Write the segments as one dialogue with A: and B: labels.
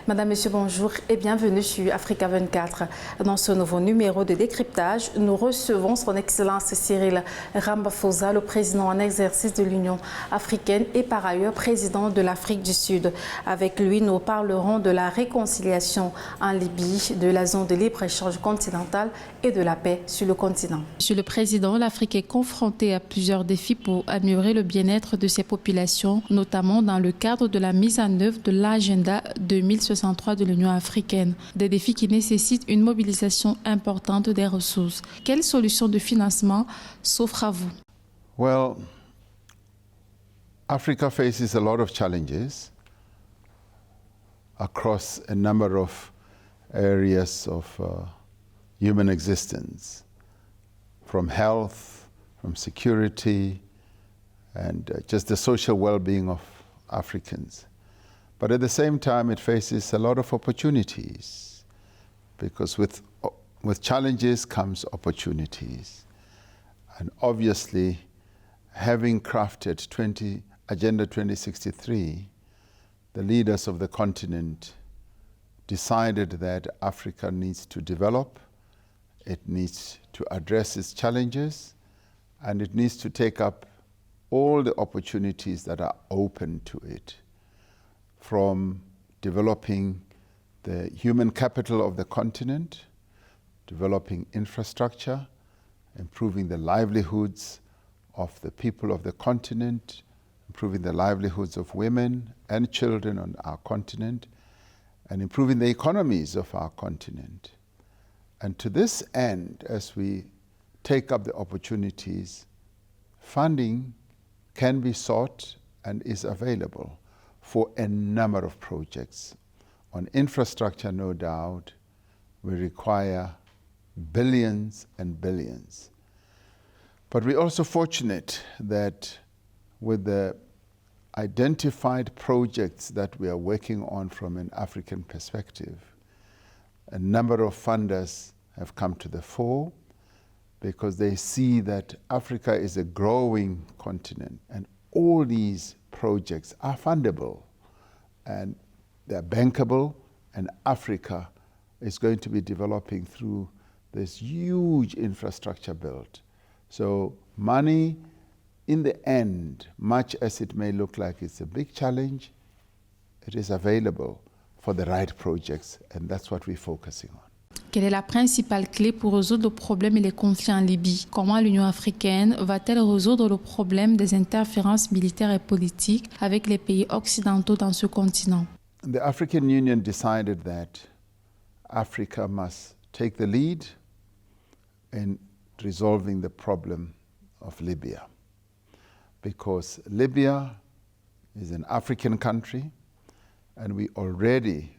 A: Madame, Monsieur, bonjour et bienvenue sur Africa 24. Dans ce nouveau numéro de décryptage, nous recevons son Excellence Cyril Ramaphosa, le président en exercice de l'Union africaine et par ailleurs président de l'Afrique du Sud. Avec lui, nous parlerons de la réconciliation en Libye, de la zone de libre-échange continentale et de la paix sur le continent. Monsieur le Président, l'Afrique est confrontée à plusieurs défis pour améliorer le bien-être de ses populations, notamment dans le cadre de la mise en œuvre de l'agenda 2063 de l'Union africaine. Des défis qui nécessitent une mobilisation importante des ressources. Quelles solutions de financement s'offrent à vous?
B: Well, Africa faces a lot of challenges across a number of areas of human existence, from health, from security, and just the social well-being of Africans. But at the same time, it faces a lot of opportunities, because with challenges comes opportunities. And obviously, having crafted Agenda 2063, the leaders of the continent decided that Africa needs to develop, it needs to address its challenges, and it needs to take up all the opportunities that are open to it, from developing the human capital of the continent, developing infrastructure, improving the livelihoods of the people of the continent, improving the livelihoods of women and children on our continent, and improving the economies of our continent. And to this end, as we take up the opportunities, funding can be sought and is available for a number of projects. On infrastructure, no doubt, we require billions and billions. But we're also fortunate that with the identified projects that we are working on from an African perspective, a number of funders have come to the fore because they see that Africa is a growing continent and all these projects are fundable and they're bankable, and Africa is going to be developing through this huge infrastructure build. So money, in the end, much as it may look like it's a big challenge, it is available for the right projects, and that's what we're focusing on.
A: Quelle est la principale clé pour résoudre le problème et les conflits en Libye? Comment l'Union africaine va-t-elle résoudre le problème des interférences militaires et politiques avec les pays occidentaux dans ce continent?
B: The African Union decided that Africa must take the lead in resolving the problem of Libya, because Libya is an African country and we already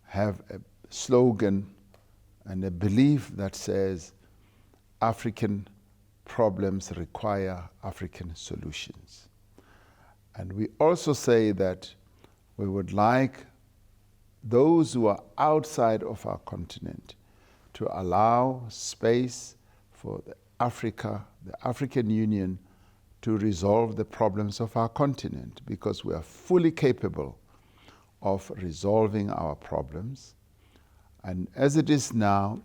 B: have a slogan and a belief that says African problems require African solutions. And we also say that we would like those who are outside of our continent to allow space for the African Union to resolve the problems of our continent, because we are fully capable of resolving our problems. And as it is now,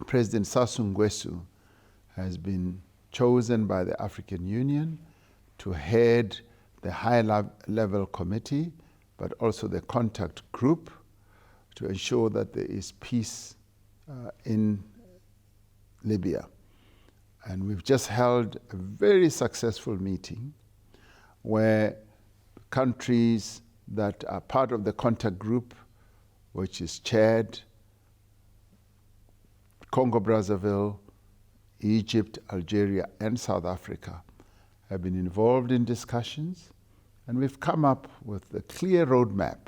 B: President Sassou Nguesso has been chosen by the African Union to head the high-level committee, but also the contact group, to ensure that there is peace in Libya. And we've just held a very successful meeting where countries that are part of the contact group, which is Chad, Congo-Brazzaville, Egypt, Algeria, and South Africa, have been involved in discussions, and we've come up with a clear roadmap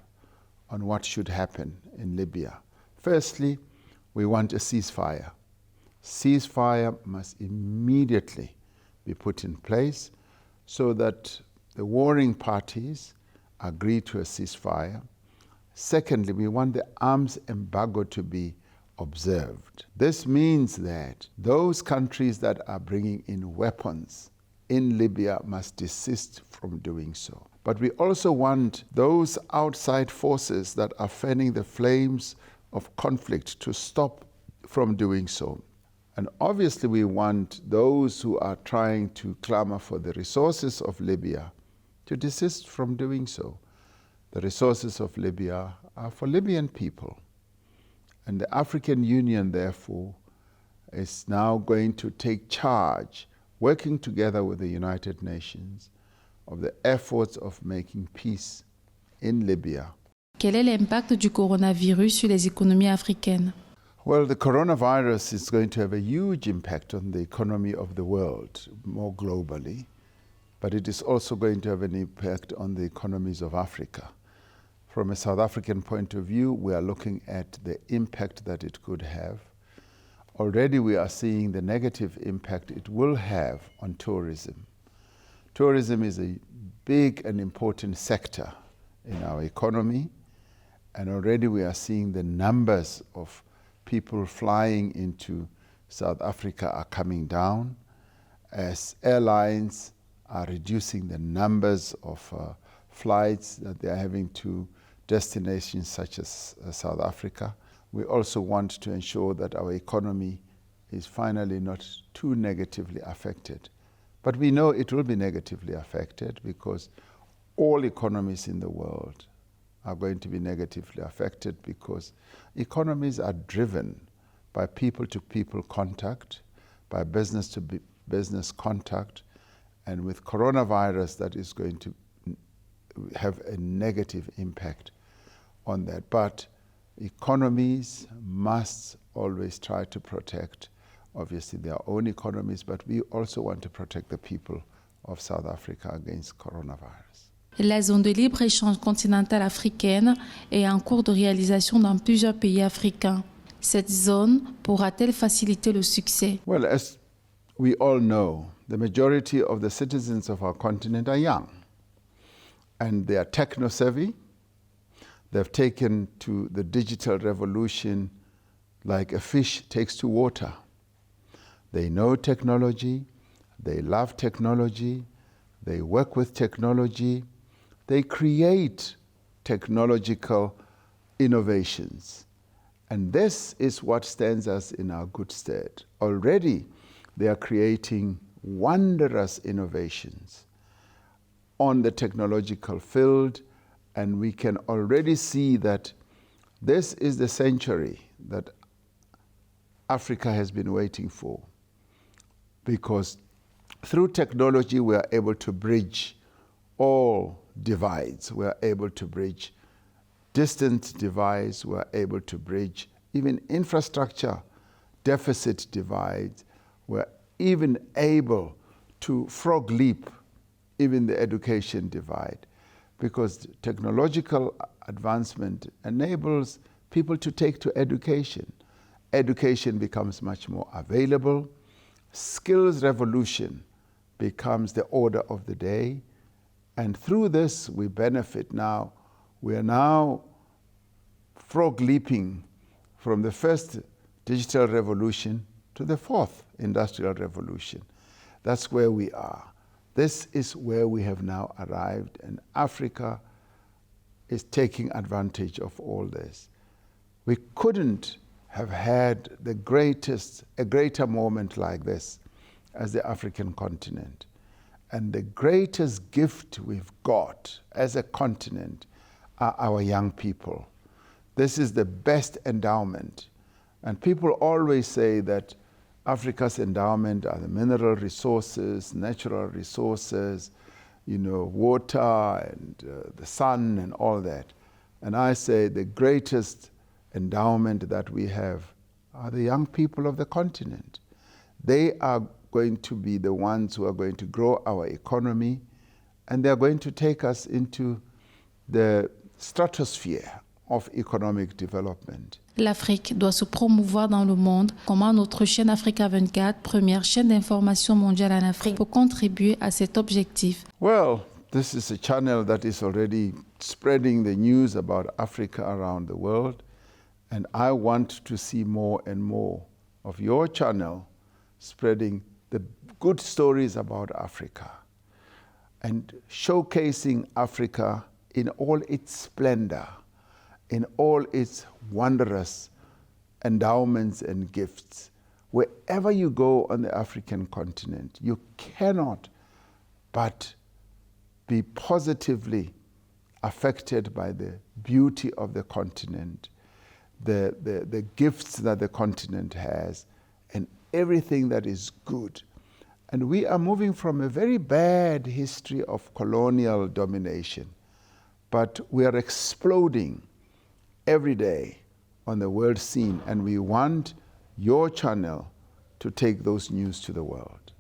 B: on what should happen in Libya. Firstly, we want a ceasefire. Ceasefire must immediately be put in place so that the warring parties agree to a ceasefire. Secondly, we want the arms embargo to be observed. This means that those countries that are bringing in weapons in Libya must desist from doing so. But we also want those outside forces that are fanning the flames of conflict to stop from doing so. And obviously we want those who are trying to clamor for the resources of Libya to desist from doing so. The resources of Libya are for Libyan people. And the African Union, therefore, is now going to take charge, working together with the United Nations, of the efforts of making peace in Libya.
A: Quel est l'impact du coronavirus sur les économies africaines?
B: Well, the coronavirus is going to have a huge impact on the economy of the world, more globally, but it is also going to have an impact on the economies of Africa. From a South African point of view, we are looking at the impact that it could have. Already we are seeing the negative impact it will have on tourism. Tourism is a big and important sector in our economy, and already we are seeing the numbers of people flying into South Africa are coming down as airlines are reducing the numbers of flights that they are having to destinations such as South Africa. We also want to ensure that our economy is finally not too negatively affected. But we know it will be negatively affected because all economies in the world are going to be negatively affected because economies are driven by people-to-people contact, by business-to-business contact, and with coronavirus that is going to have a negative impact on that. But economies must always try to protect, obviously, their own economies, but we also want to protect the people of South Africa against coronavirus.
A: La zone de libre-échange continentale africaine est en cours de réalisation dans plusieurs pays africains. Cette zone pourra-t-elle faciliter le succès?
B: Well, as we all know, the majority of the citizens of our continent are young, and they are techno-savvy. They've taken to the digital revolution like a fish takes to water. They know technology, they love technology, they work with technology, they create technological innovations. And this is what stands us in our good stead. Already they are creating wondrous innovations on the technological field, and we can already see that this is the century that Africa has been waiting for, because through technology we are able to bridge all divides. We are able to bridge distant divides. We are able to bridge even infrastructure deficit divides. We are even able to frog leap even the education divide, because technological advancement enables people to take to education. Education becomes much more available. Skills revolution becomes the order of the day. And through this, we benefit now. We are now frog leaping from the first digital revolution to the fourth industrial revolution. That's where we are. This is where we have now arrived, and Africa is taking advantage of all this. We couldn't have had a greater moment like this as the African continent. And the greatest gift we've got as a continent are our young people. This is the best endowment. And people always say that Africa's endowment are the mineral resources, natural resources, water and the sun and all that. And I say the greatest endowment that we have are the young people of the continent. They are going to be the ones who are going to grow our economy, and they are going to take us into the stratosphere of economic development.
A: L'Afrique doit se promouvoir dans le monde. Comment notre chaîne Africa 24, première chaîne d'information mondiale en Afrique, peut contribuer à cet objectif?
B: Well, this is a channel that is already spreading the news about Africa around the world, and I want to see more and more of your channel spreading the good stories about Africa. and showcasing Africa in all its splendor, in all its wondrous endowments and gifts. Wherever you go on the African continent, you cannot but be positively affected by the beauty of the continent, the gifts that the continent has, and everything that is good. And we are moving from a very bad history of colonial domination, but we are exploding every day on the world scene, and we want your channel to take those news to the world.